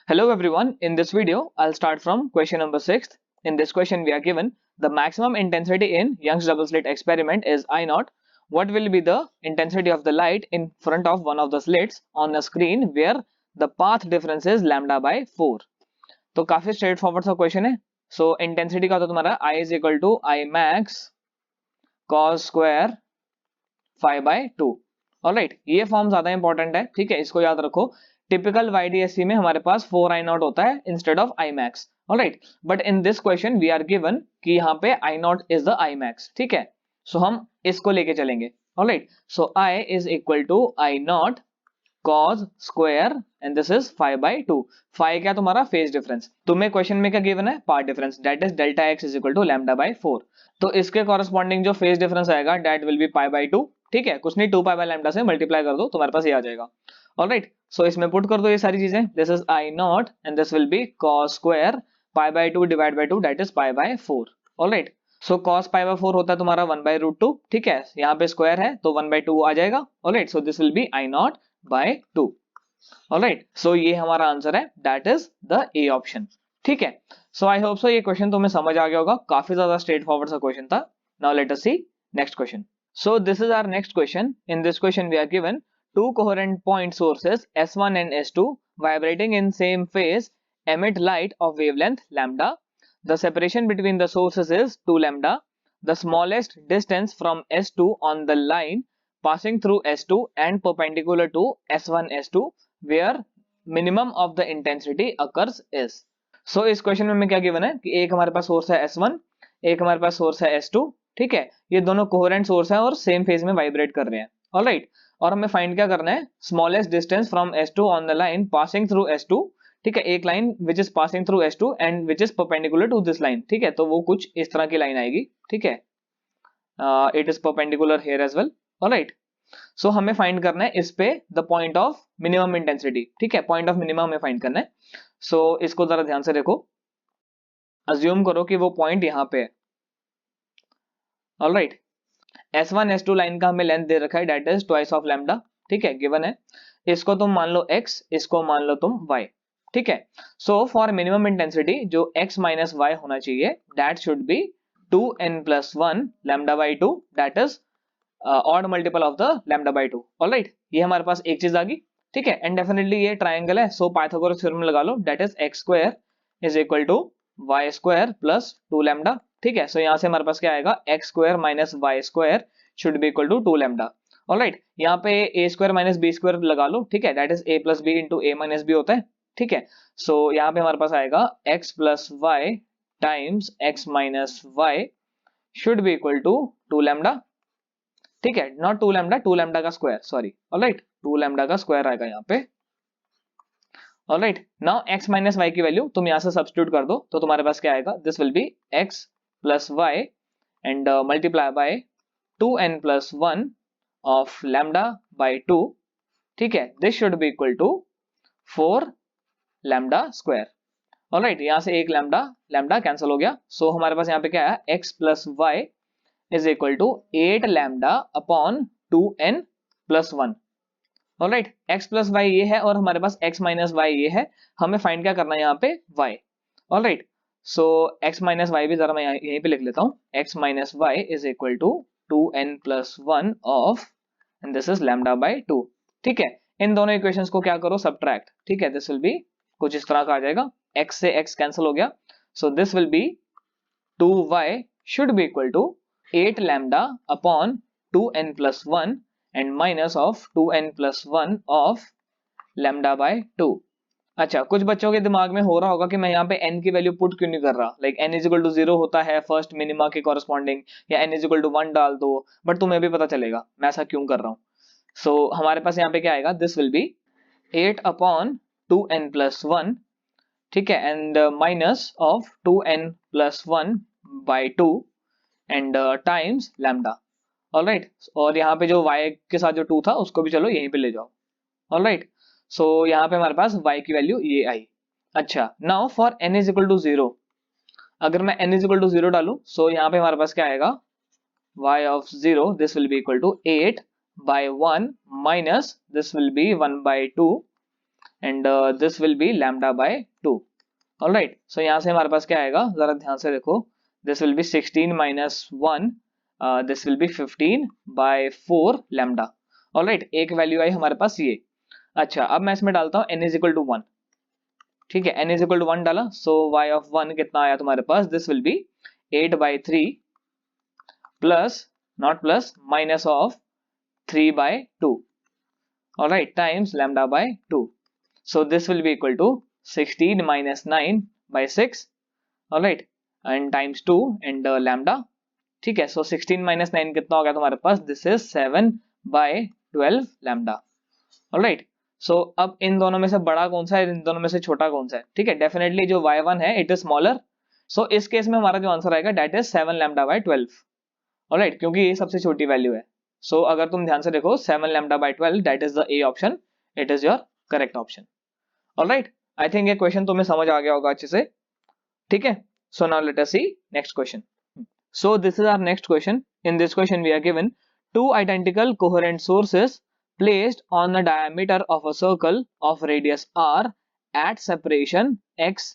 Hello everyone, in this video I'll start from question number 6. In this question we are given the maximum intensity in Young's double slit experiment is I naught. What will be the intensity of the light in front of one of the slits on a screen where the path difference is lambda by 4. तो काफी straightforward सा question है. सो intensity का तो तुम्हारा I is equal to I max cos square phi by 2. Alright, ये form ज्यादा important है. ठीक है, इसको याद रखो. टिपिकल YDSC में हमारे पास 4 I नॉट होता है instead of I max. Alright, but in this question we are given कि यहाँ पे I not is the I max. ठीक है, सो हम इसको लेके चलेंगे. Alright, so I is equal to I not cos square and this is phi by 2. phi क्या तुम्हारा फेज डिफरेंस. तुम्हें क्वेश्चन में क्या गिवन है? Path difference, that is delta x is equal to lambda by 4. तो इसके corresponding जो phase difference आएगा that will be pi by 2. ठीक है, कुछ नहीं, 2 पाई बाय लैम्डा से मल्टीप्लाई कर दो, तुम्हारे पास ये आ जाएगा. ऑलराइट, सो इसमें पुट कर दो ये सारी चीजें. This is I not and this will B cos square pi by 2 divide by 2 that is pi by 4. Alright, so cos pi by 4 होता है तुम्हारा 1 बाय रूट 2. ठीक है, यहाँ पे स्क्वायर है तो 1 बाय 2 आ जाएगा. Alright, so this will be I not by 2. Alright, so ये हमारा आंसर है, that is the A option. ठीक है, सो आई होप सो ये क्वेश्चन तुम्हें समझ आ गया होगा. काफी ज्यादा स्ट्रेट फॉरवर्ड सा क्वेश्चन था. Now let us see next question. So this is our next question. In this question we are given two coherent point sources S1 and S2 vibrating in same phase emit light of wavelength lambda. The separation between the sources is 2 lambda. The smallest distance from S2 on the line passing through S2 and perpendicular to S1 S2 where minimum of the intensity occurs is. So इस question में हमें क्या given है कि एक हमारे पास source है S1, एक हमारे पास सोर्स है S2. ठीक है, ये दोनों कोहेरेंट सोर्स है और सेम फेज में वाइब्रेट कर रहे हैं. ऑलराइट, और हमें फाइंड क्या करना है? Smallest distance from S2 on the line passing through S2. ठीक है, एक line which is passing through S2 and which is perpendicular to this line. ठीक है, तो वो कुछ इस तरह की लाइन आएगी. ठीक है, it is perpendicular here as well. Alright, so हमें फाइंड करना है इस पे the point of minimum intensity. ठीक है, पॉइंट ऑफ मिनिमम हमें फाइंड करना है. सो इसको जरा ध्यान से देखो. अज्यूम करो कि वो पॉइंट यहाँ पे है. ऑलराइट, S1 S2 लाइन का हमें लेंथ दे रखा है, that is twice of lambda. ठीक है, गिवन है. इसको तुम मान लो x, इसको मान लो तुम y. ठीक है, सो फॉर मिनिमम इंटेंसिटी जो x माइनस y होना चाहिए that should be 2n plus 1 lambda by 2, that is odd multiple of the lambda by 2. Alright, ये हमारे पास एक चीज आ गई. ठीक है, एंड डेफिनेटली ये ट्राइंगल है, सो पाइथागोरस थ्योरम लगा लो, that is x square is equal to y square plus 2 lambda. ठीक है, सो यहाँ से हमारे पास क्या आएगा? x square minus y square should be equal to 2 lambda. Alright, यहाँ पे a square minus b square लगा लो. ठीक है, that is a plus b into a minus b होता है. ठीक है, सो यहाँ पे हमारे पास आएगा x plus y times x minus y should be equal to 2 lambda. ठीक है, नॉट 2 लैम्डा, 2 लैम्डा का स्क्वायर, सॉरी. ऑलराइट, 2 लैम्डा का स्क्वायर आएगा यहाँ पे. Alright, now x minus y की वैल्यू तुम यहाँ से सब्स्टिट्यूट कर दो तो तुम्हारे पास क्या आएगा? This will be x plus y and multiply by 2n plus 1 of lambda by 2. ठीक है, this should be equal to 4 lambda square. Alright, यहाँ से एक लैम्डा लैम्डा कैंसिल हो गया. सो हमारे पास यहाँ पे क्या है? x plus y is equal to 8 lambda upon 2n plus 1. Alright, x plus y ये है और हमारे पास x माइनस वाई ये है. हमें फाइंड क्या करना है यहाँ पे? y. Alright, so x minus y भी जरा मैं यहीं पे लिख लेता हूँ. x minus y is equal to 2n plus 1 of and this is lambda by 2. ठीक है, इन दोनों इक्वेशंस को क्या करो? सब्ट्रैक्ट. ठीक है, दिस विल बी कुछ इस तरह का आ जाएगा. x से x कैंसिल हो गया, so this will be 2y should be equal to 8 lambda upon 2n plus 1 and minus of 2n plus 1 of lambda by 2. अच्छा, कुछ बच्चों के दिमाग में हो रहा होगा कि मैं यहाँ पे n की वैल्यू पुट क्यों नहीं कर रहा. Like n is equal to 0 होता है फर्स्ट मिनिमा के कॉरेस्पॉन्डिंग, या n इज इक्वल टू 1 डाल दो. बट तुम्हें भी पता चलेगा मैं ऐसा क्यों कर रहा हूँ. सो हमारे पास यहाँ पे क्या आएगा? This will be 8 upon 2n plus 1. ठीक है, and minus of 2n plus 1 by 2 and times lambda. Alright, और यहाँ पे जो y के साथ जो 2 था उसको भी चलो यहीं पे ले जाओ. ऑलराइट, सो यहाँ पे हमारे पास y की वैल्यू ये आई. अच्छा, now for n is equal to 0, अगर मैं n इज इक्वल टू 0 डालू, सो यहाँ पे हमारे पास क्या आएगा? y of 0 this will be equal to 8 by 1 minus this will be 1 by 2 and this will be lambda by 2। Alright, so यहाँ से हमारे पास क्या आएगा, जरा ध्यान से देखो, this will be 16 minus 1, this will be 15 by 4 lambda. Alright, एक वैल्यू आई हमारे पास ये। अच्छा, अब मैं इसमें डालता हूँ n इज इक्वल टू 1। ठीक है, n इज इक्वल टू 1 डाला, सो y ऑफ 1 कितना आया तुम्हारे पास, this will be 8 by 3 plus not plus minus of 3 by 2, alright, times lambda by 2। So this will be equal to 16 minus 9 by 6, alright, and times 2 and lambda. ठीक है, सो 16 minus 9 कितना हो गया तुम्हारे पास, this is 7 by 12 lambda. Alright, so अब इन दोनों में से बड़ा कौन सा है, इन दोनों में से छोटा कौन सा है। ठीक है, डेफिनेटली जो y1 है इट इज स्मॉलर, सो इस केस में हमारा जो आंसर आएगा that is 7 lambda by 12। Alright, क्योंकि ये सबसे छोटी वैल्यू है। सो अगर तुम ध्यान से देखो 7 lambda by 12 that is the A option, it is your correct option. Alright, I think ये क्वेश्चन तुम्हें समझ आ गया होगा अच्छे से। ठीक है, so now let us see next question. So this is our next question. In this question we are given two identical coherent sources placed on the diameter of a circle of radius r at separation x,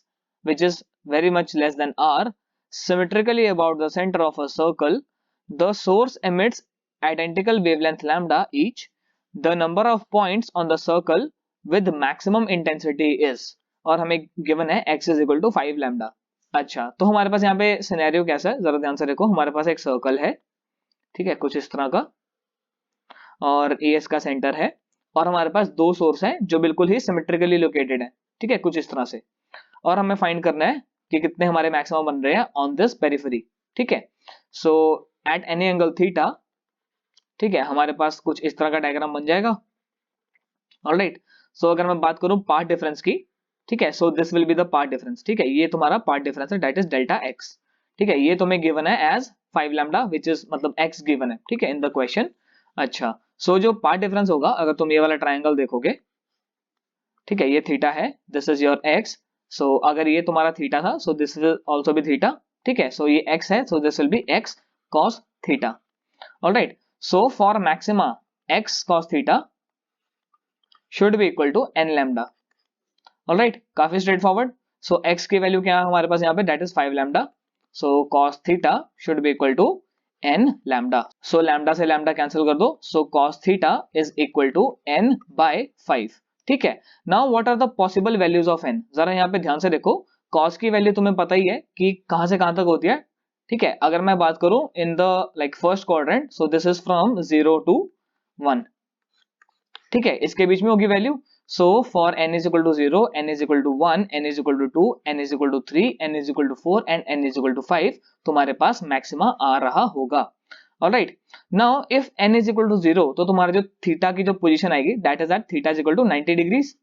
which is very much less than r, symmetrically about the center of a circle. The source emits identical wavelength lambda each. The number of points on the circle with maximum intensity is, और हमें given है x is equal to 5 lambda। अच्छा, तो हमारे पास यहाँ पे scenario कैसा है, जरा ध्यान से देखो, हमारे पास एक सर्कल है, ठीक है, कुछ इस तरह का, और ए इसका सेंटर है, और हमारे पास दो सोर्स हैं जो बिल्कुल ही सिमेट्रिकली लोकेटेड है। ठीक है, कुछ इस तरह से, और हमें फाइंड करना है कि कितने हमारे मैक्सिमम बन रहे हैं ऑन दिस पेरिफेरी। ठीक है, सो एट एनी एंगल थीटा, ठीक है, हमारे पास कुछ इस तरह का डायग्राम बन जाएगा। ऑलराइट, सो अगर मैं बात करूं पार्ट डिफरेंस की, ठीक है, so this will be the path difference. ठीक है, ये तुम्हारा पार्ट डिफरेंस है, दैट इज डेल्टा एक्स। ठीक है, ये तुम्हें गिवन है एज 5 लैम्डा विच इज मतलब एक्स गिवन है, ठीक है, इन द क्वेश्चन। अच्छा, सो जो पार्ट डिफरेंस होगा, अगर तुम ये वाला ट्रायंगल देखोगे, ठीक है, ये थीटा है, this is your x, so अगर ये तुम्हारा थीटा था, so this will also be theta. ठीक है, सो ये एक्स है, so this will be x cos theta. Alright, so for maxima x cos theta should be equal to n lambda. Alright, काफी straightforward. So x की value क्या है हमारे पास यहाँ पे, that is 5 lambda, so cos theta should be equal to n lambda. So lambda से lambda cancel कर दो, so cos theta is equal to n by 5। ठीक है, now what are the possible values of n, जरा यहाँ पे ध्यान से देखो, cos की वैल्यू तुम्हें पता ही है कि कहां से कहां तक होती है। ठीक है, अगर मैं बात करूं in the like first quadrant, so this is from 0 to 1। ठीक है, इसके बीच में होगी value. So for n is equal to 0, n is equal to 1, n is equal to 2, n is equal to 3, n is equal to 4 and n is equal to 5 तुम्हारे पास maxima आ रहा होगा। Alright, now if n is equal to 0, तो तुम्हारा जो theta की जो position आएगी that is at theta is equal to 90 degrees.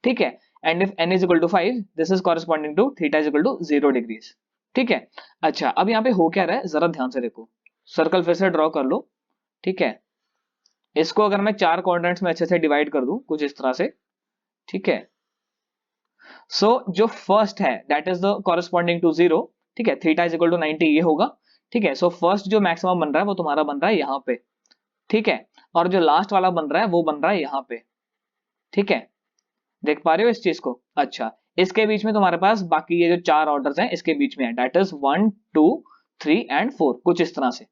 ठीक है, and if n is equal to 5, this is corresponding to theta is equal to 0 degrees. ठीक है, अच्छा, अब यहाँ पे हो क्या रहा है, जरा ध्यान से देखो, सर्कल फिर से ड्रॉ कर लो। ठीक है, इसको अगर मैं 4 क्वाड्रेंट्स में अच्छे से डिवाइड कर दूं कुछ इस तरह से, ठीक है, सो जो फर्स्ट है that is the corresponding to 0। ठीक है, थीटा इज इक्वल टू 90 ये होगा। ठीक है, सो फर्स्ट जो मैक्सिमम बन रहा है वो तुम्हारा बन रहा है यहाँ पे। ठीक है, और जो लास्ट वाला बन रहा है वो बन रहा है यहाँ पे। ठीक है, देख पा रहे हो इस चीज को। अच्छा, इसके बीच में तुम्हारे पास बाकी ये जो 4 ऑर्डर्स हैं इसके बीच में है, दैट इज 1 2 3 एंड 4, कुछ इस तरह से।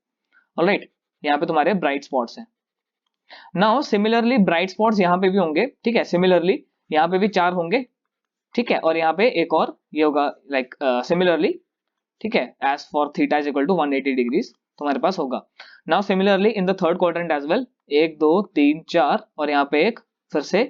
ऑलराइट, यहाँ पे तुम्हारे ब्राइट स्पॉट्स हैं। नाउ सिमिलरली ब्राइट स्पॉट्स यहाँ पे भी होंगे। ठीक है, सिमिलरली यहाँ पे भी 4 होंगे। ठीक है, और यहाँ पे एक और ये होगा लाइक सिमिलरली। ठीक है, as for theta is equal to 180 degrees तुम्हारे पास होगा। Now similarly in the third quadrant as well, 1 2 3 4, और यहाँ पे एक फिर से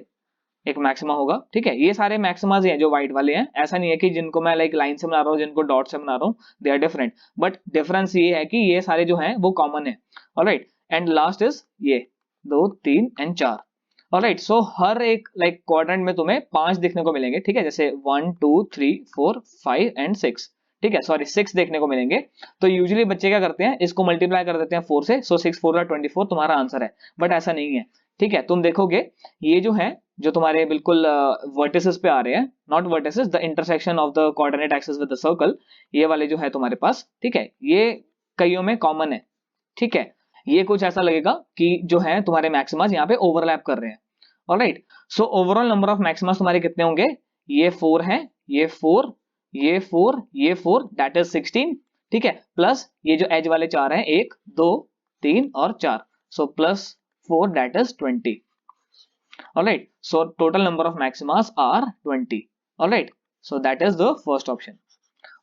एक मैक्सिमा होगा। ठीक है, ये सारे मैक्सिमाज हैं जो व्हाइट वाले हैं, ऐसा नहीं है कि जिनको मैं लाइक लाइन से बना रहा हूँ जिनको डॉट से बना रहा हूँ, they are different, but difference ये है कि ये सारे जो हैं वो कॉमन है। ऑलराइट, एंड लास्ट इज ये 2 3 एंड 4। ऑलराइट, सो हर एक लाइक क्वाड्रेंट में तुम्हें 5 देखने को मिलेंगे। ठीक है, जैसे 1 2 3 4 5 एंड 6। ठीक है, सॉरी 6 देखने को मिलेंगे। तो यूजुअली बच्चे क्या करते हैं, इसको मल्टीप्लाई कर देते हैं 4 से, सो 6 4 24 तुम्हारा आंसर है, बट ऐसा नहीं है। ठीक है, तुम देखोगे ये जो है, जो तुम्हारे बिल्कुल वर्टिसेस पे आ रहे हैं, not vertices, the intersection of the coordinate axis with the circle, ये वाले जो है तुम्हारे पास, ठीक है, ये कईयों में कॉमन है। ठीक है, ये कुछ ऐसा लगेगा कि जो है तुम्हारे मैक्सिमास यहाँ पे ओवरलैप कर रहे हैं। Alright, so overall number of maxima तुम्हारे कितने होंगे, ये 4 हैं, ये 4, ये 4, ये 4, दैट इज 16, ठीक है, प्लस ये जो एज वाले 4 हैं, 1 2 3 और 4, so plus 4 that is 20. Alright, so total number of maximas are 20. Alright, so that is the first option.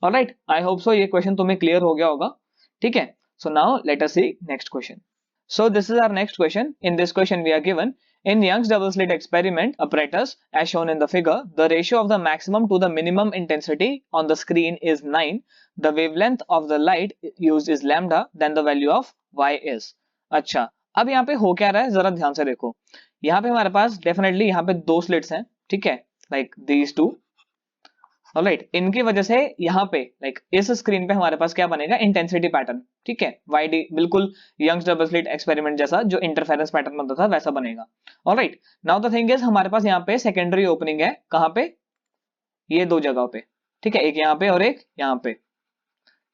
Alright, I hope so ये क्वेश्चन तुम्हें क्लियर हो गया होगा. ठीक है, so now let us see next question. So this is our next question. In this question we are given, in Young's double slit experiment apparatus as shown in the figure, the ratio of the maximum to the minimum intensity on the screen is 9. The wavelength of the light used is lambda. Then the value of y is. अच्छा, अब यहाँ पे हो क्या रहा है जरा ध्यान से देखो. यहाँ पे हमारे पास डेफिनेटली यहाँ पे दो स्लिट्स हैं, ठीक है, लाइक दीज टू. ऑलराइट, इनकी वजह से यहाँ पे लाइक इस स्क्रीन पे हमारे पास क्या बनेगा, इंटेंसिटी पैटर्न. ठीक है, वाईडी बिल्कुल यंग्स डबल स्लिट एक्सपेरिमेंट जैसा जो इंटरफेरेंस पैटर्न बनता था वैसा बनेगा. Alright, now the thing is हमारे पास यहाँ पे सेकेंडरी ओपनिंग है, कहाँ पे, ये दो जगहों पे. ठीक है, एक यहाँ पे और एक यहाँ पे.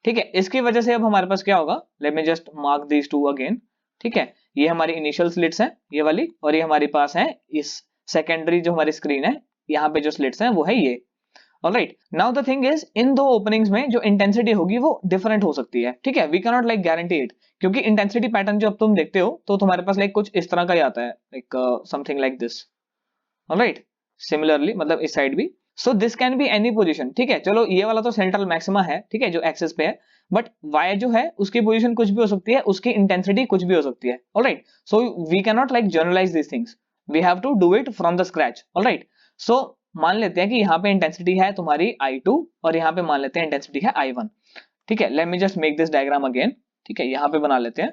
ठीक है, इसकी वजह से अब हमारे पास क्या होगा, let me just mark these two again. ठीक है, ये हमारी इनिशियल स्लिट्स हैं ये वाली, और ये हमारे पास है इस सेकेंडरी जो हमारी स्क्रीन है, यहाँ पे जो स्लिट्स हैं वो है ये. Alright, now the thing is in दो ओपनिंग्स में जो इंटेंसिटी होगी वो डिफरेंट हो सकती है. ठीक है, we can not like guarantee it, क्योंकि इंटेंसिटी पैटर्न जो अब तुम देखते हो तो तुम्हारे पास लाइक कुछ इस तरह का ही आता है, like something like this. Alright, similarly मतलब इस साइड भी. So this can be any position. ठीक है, चलो ये वाला तो सेंट्रल मैक्सिमा है, ठीक है, जो एक्सिस पे है, बट y जो है उसकी पोजीशन कुछ भी हो सकती है, उसकी इंटेंसिटी कुछ भी हो सकती है. Alright, so we can not like generalize this things, we have to do it from the scratch. Alright, so मान लेते हैं कि यहाँ पे इंटेंसिटी है तुम्हारी I2 और यहाँ पे मान लेते हैं इंटेंसिटी है I1. ठीक है, let me just make this diagram again. ठीक है, यहाँ पे बना लेते हैं.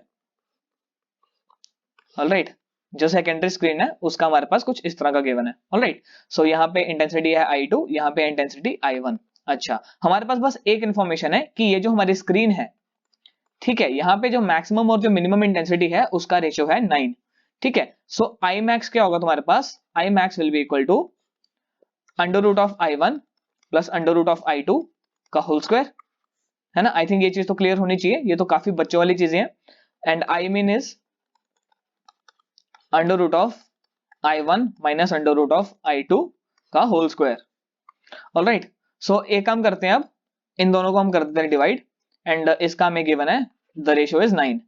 ऑलराइट, जो सेकेंडरी स्क्रीन है उसका हमारे पास कुछ इस तरह का गिवन है. ऑलराइट, सो यहाँ पे इंटेंसिटी है I2, यहाँ पे इंटेंसिटी I1. अच्छा, हमारे पास बस एक इंफॉर्मेशन है कि ये जो हमारी स्क्रीन है, ठीक है, यहाँ पे जो मैक्सिमम और जो मिनिमम इंटेंसिटी है उसका रेशियो है 9. ठीक है, सो I max क्या होगा तुम्हारे पास, I max will be equal to under root of I1 plus under root of I2 का होल स्क्वायर, है ना. आई थिंक ये चीज तो क्लियर होनी चाहिए, ये तो काफी बच्चों वाली चीजें हैं. And I min is under root of I1 minus under root of I2 का होल स्क्वायर. ऑलराइट, सो एक काम करते हैं, अब इन दोनों को हम कर देते हैं डिवाइड, एंड इसका हमें गिवन है द रेशियो इज 9.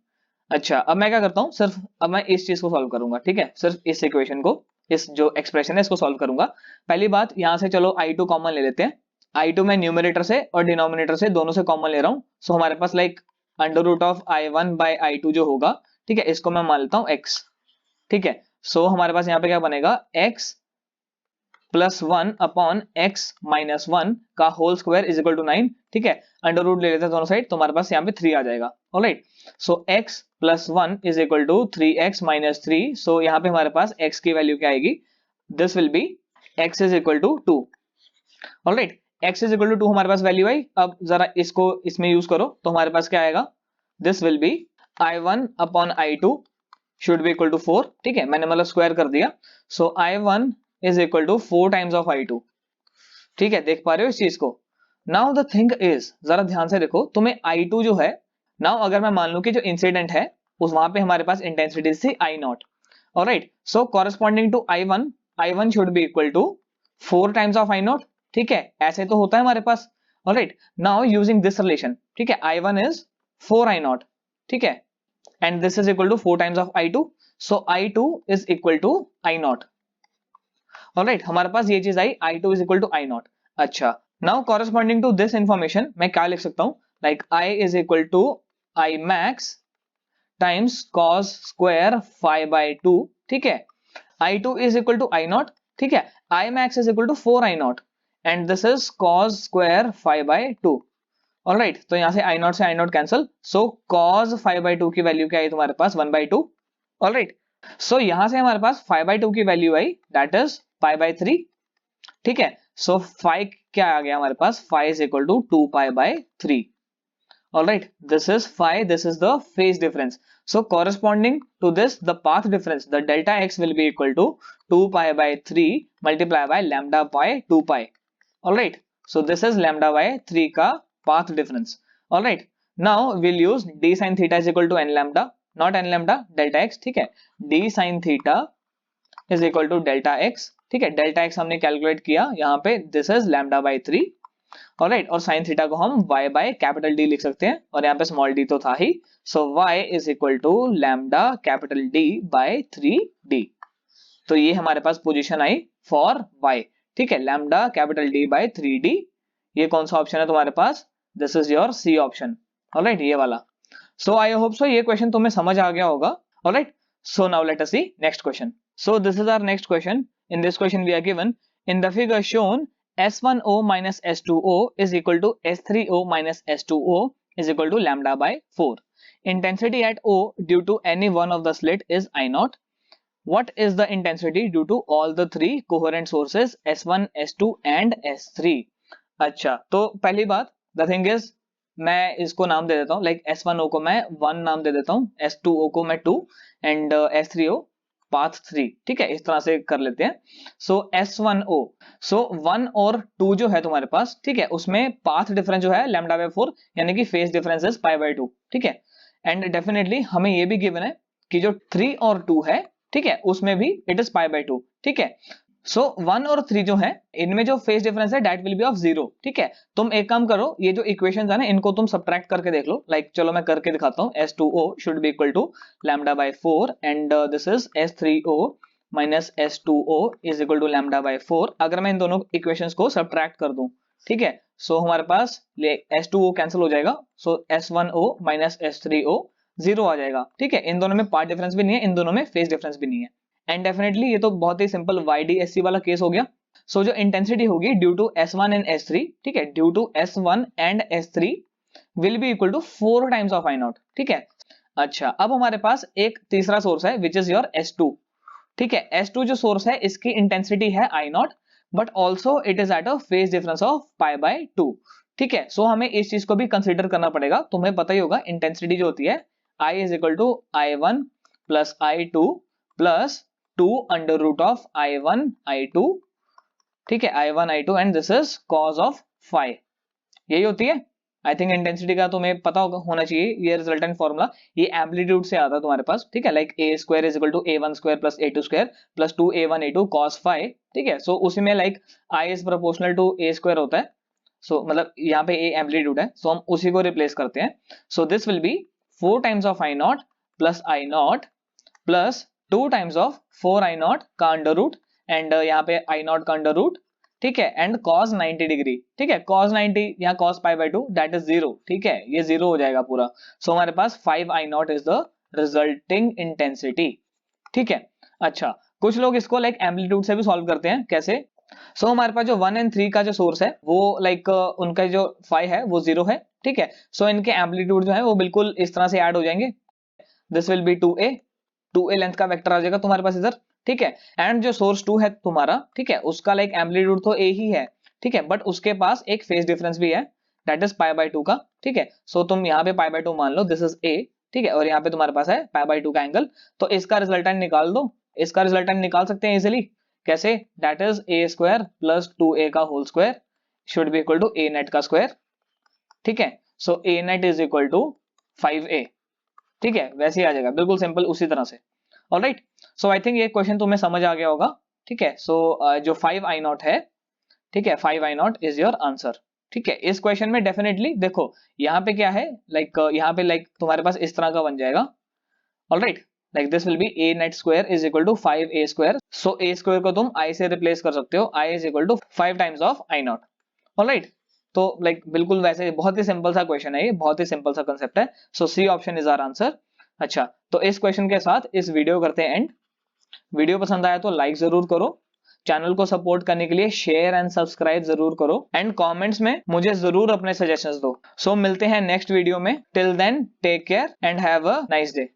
अच्छा, अब मैं क्या करता हूं, सिर्फ अब मैं इस चीज को सॉल्व करूंगा. ठीक है, सिर्फ इस इक्वेशन को, इस जो एक्सप्रेशन है इसको सॉल्व करूंगा. पहली बात, यहां से चलो I2 कॉमन ले लेते हैं. I2 मैं न्यूमरेटर से और डिनोमिनेटर से दोनों से कॉमन ले रहा हूं. सो हमारे पास like under root of I1 by I2 जो होगा, ठीक है, इसको मैं मान लेता हूं x. ठीक है, सो हमारे पास यहाँ पे क्या बनेगा, x plus 1 upon x minus 1 का whole square is equal to 9. ठीक है, अंडर रूट ले लेते हैं दोनों साइड, तो हमारे पास यहाँ पे 3 आ जाएगा. Alright, so x plus 1 is equal to 3x minus 3. So यहाँ पे हमारे पास x की वैल्यू क्या आएगी, this will be x is equal to 2. Alright, x is equal to 2 हमारे पास वैल्यू आई. अब जरा इसको इसमें यूज करो तो हमारे पास क्या आएगा, this will be I1 upon I2 should be equal to 4. ठीक है, मैंने मतलब स्क्वायर कर दिया. So I1 is equal to 4 times of I2. ठीक है, देख पा रहे हो इस चीज को. नाउ द थिंग इज, जरा ध्यान से देखो, तुम्हें I2 जो है, नाउ अगर मैं मान लूं कि जो इंसिडेंट है उस वहां पे हमारे पास इंटेंसिटी थी I0. Alright, so corresponding to I1 should be equal to 4 times of I0. ठीक है, ऐसे तो होता है हमारे पास. Alright, now using this relation, ठीक है, I1 इज 4 I0. ठीक है, and this is equal to 4 times of I2. So I2 is equal to I0. Alright, हमारे पास ये चीज आई, I2 is equal to I0. अच्छा, now corresponding to this information मैं क्या लिख सकता हूं, like I is equal to I max times cos square 5 by 2. ठीक है, I2 is equal to I0. ठीक है, I max is equal to 4 I0 and this is cos square 5 by 2. Alright, तो यहां से I0 से I0 cancel, so cos 5 by 2 की value क्या आई तुम्हारे पास, 1 बाय 2. ऑलराइट, सो यहां से हमारे पास 5 बाय 2 की वैल्यू आई, दैट इज 5 बाय 3. ठीक है, सो 5 क्या आ गया हमारे पास, 5 is equal to 2 pi by 3. Alright, this is 5, this is the phase difference. So corresponding to this the path difference, the delta x will be equal to 2 pi by 3 multiply by lambda by 2 pi. Alright, so this is lambda by 3 का path difference. Alright, now will use d sin theta is equal to n lambda, not n lambda, delta x. ठीक है, d sin theta is equal to delta x, ठीक है, delta x हमने calculate किया यहाँ पे, this is lambda by 3, alright, और sine theta को हम y बाय कैपिटल D लिख सकते हैं, और यहाँ पे स्मॉल d तो था ही, so y is equal to lambda capital D by 3d। तो ये हमारे पास पोजीशन आई फॉर y, ठीक है, lambda capital D by 3d। ये कौन सा ऑप्शन है तुम्हारे पास? This is your C option, alright, ये वाला। सो आई होप सो ये क्वेश्चन तुम्हें समझ आ गया होगा, alright. So now let us see next question. So this is our next question. In this question we are given in the figure shown S1O minus S2O is equal to S3O minus S2O is equal to lambda by 4. Intensity at O due to any one of the slit is I0. What is the intensity due to all the three coherent sources S1, S2 and S3? अच्छा, तो पहली बात, the thing is, मैं इसको नाम दे देता हूँ, like S1O को मैं 1 नाम दे देता हूँ, S2O को मैं 2 एंड S3O पाथ 3, ठीक है, इस तरह से कर लेते हैं। सो S1O, सो 1 और 2 जो है तुम्हारे पास, ठीक है, उसमें पाथ डिफरेंस जो है लैम्डा बाय 4, यानी कि phase difference is pi by 2, ठीक है, एंड डेफिनेटली हमें ये भी गिवन है कि जो 3 और 2 है, ठीक है, उसमें भी इट इज पाई बाय 2, ठीक है। सो 1 और 3 जो है, इनमें जो फेज डिफरेंस है दैट विल बी ऑफ 0, ठीक है। तुम एक काम करो, ये जो इक्वेशंस है ना, इनको तुम सब्ट्रैक्ट करके देख लो, लाइक चलो मैं करके दिखाता हूँ। S2O should be equal to lambda by 4 and this is S3O minus S2O is equal to lambda by 4। अगर मैं इन दोनों इक्वेशंस को सब्ट्रैक्ट कर दूं, ठीक है, सो हमारे पास S2O कैंसिल हो जाएगा, सो S1O माइनस S3O 0 आ जाएगा, ठीक है। इन दोनों में पार्ट डिफरेंस भी नहीं है, इन दोनों में फेज डिफरेंस भी नहीं है, एंड डेफिनेटली ये तो बहुत ही सिंपल YDSC वाला केस हो गया। सो जो इंटेंसिटी होगी due to S1 and S3, ठीक है, due to S1 and S3 will be equal to 4 times of I0, ठीक है। अच्छा, अब हमारे पास एक तीसरा सोर्स है विच इज योर S2, ठीक है। S2 जो सोर्स है इसकी इंटेंसिटी है I0, but also it is at a phase difference of pi by 2, ठीक है। सो हमें इस चीज को भी कंसिडर करना पड़ेगा। तुम्हें पता ही होगा इंटेंसिटी जो होती है I is equal to I1 plus I2 plus 2 under root of I1 I2, ठीक है, I1 I2 and this is cos of phi, यही होती है। आई थिंक इंटेंसिटी का तुम्हें पता होना चाहिए, ये रिजल्टेंट फॉर्मूला, ये एम्पलीट्यूड से आता है तुम्हारे पास, ठीक है, like A square is equal to A1 square plus A2 square plus 2A1 A2 cos phi, ठीक है। सो उसी में like I is proportional to A square होता है, सो मतलब यहाँ पे A एम्पलीट्यूड है, सो हम उसी को रिप्लेस करते हैं। सो this will B 4 times of I0 plus I0 plus 2 times of 4I0 का अंडर रूट एंड यहाँ पे I0 का अंडर रूट, ठीक है, एंड cos 90 डिग्री, ठीक है, cos 90 यहाँ cos pi by 2 that is 0, ठीक है, ये 0 हो जाएगा पूरा। सो हमारे पास 5I0 is the resulting intensity, ठीक है। अच्छा, कुछ लोग इसको लाइक एम्पलीट्यूड से भी सॉल्व करते हैं, कैसे? सो हमारे पास जो 1 एंड 3 का जो सोर्स है वो लाइक उनका जो फाई है वो 0 है, ठीक है। सो इनके एम्पलीट्यूड जो है वो बिल्कुल इस तरह से ऐड हो जाएंगे, this will B 2a length का वेक्टर आ जाएगा तुम्हारे पास इधर, ठीक है, एंड जो सोर्स 2 है तुम्हारा, ठीक है, उसका लाइक एम्पलीट्यूड तो a ही है, ठीक है, बट उसके पास एक फेज डिफरेंस भी है दैट इज पाई बाय 2 का, ठीक है। सो तुम यहाँ पे पाई बाय 2 मान लो, दिस इज a, ठीक है, और यहाँ पे तुम्हारे पास है पाई बाय 2 का एंगल, तो इसका रिजल्टेंट निकाल दो। इसका रिजल्टेंट निकाल सकते हैं इजिली, कैसे? That is a square plus 2a का whole square should be equal to a net का स्क्वायर, ठीक है। So a net is equal to 5a, ठीक है, वैसे ही आ जाएगा, बिल्कुल सिंपल उसी तरह से, ऑलराइट। सो आई थिंक ये क्वेश्चन तुम्हें समझ आ गया होगा, ठीक है। सो जो 5I0 है, ठीक है, 5I0 इज योर आंसर, ठीक है। इस क्वेश्चन में डेफिनेटली देखो यहाँ पे क्या है, लाइक यहाँ पे लाइक तुम्हारे पास इस तरह का बन जाएगा, alright, like this will be a net square is equal to 5a square. So a square को तुम I से रिप्लेस कर सकते हो, I is equal to 5 times of I0, alright. तो लाइक बिल्कुल वैसे बहुत ही सिंपल सा क्वेश्चन है, ये बहुत ही सिंपल सा कंसेप्ट है। So C option is our answer. अच्छा, तो इस क्वेश्चन के साथ इस वीडियो करते हैं एंड। वीडियो पसंद आया तो लाइक जरूर करो, चैनल को सपोर्ट करने के लिए शेयर एंड सब्सक्राइब जरूर करो, एंड कमेंट्स में मुझे जरूर अपने सजेशंस दो। सो मिलते हैं नेक्स्ट वीडियो में, till then take care and have a nice day.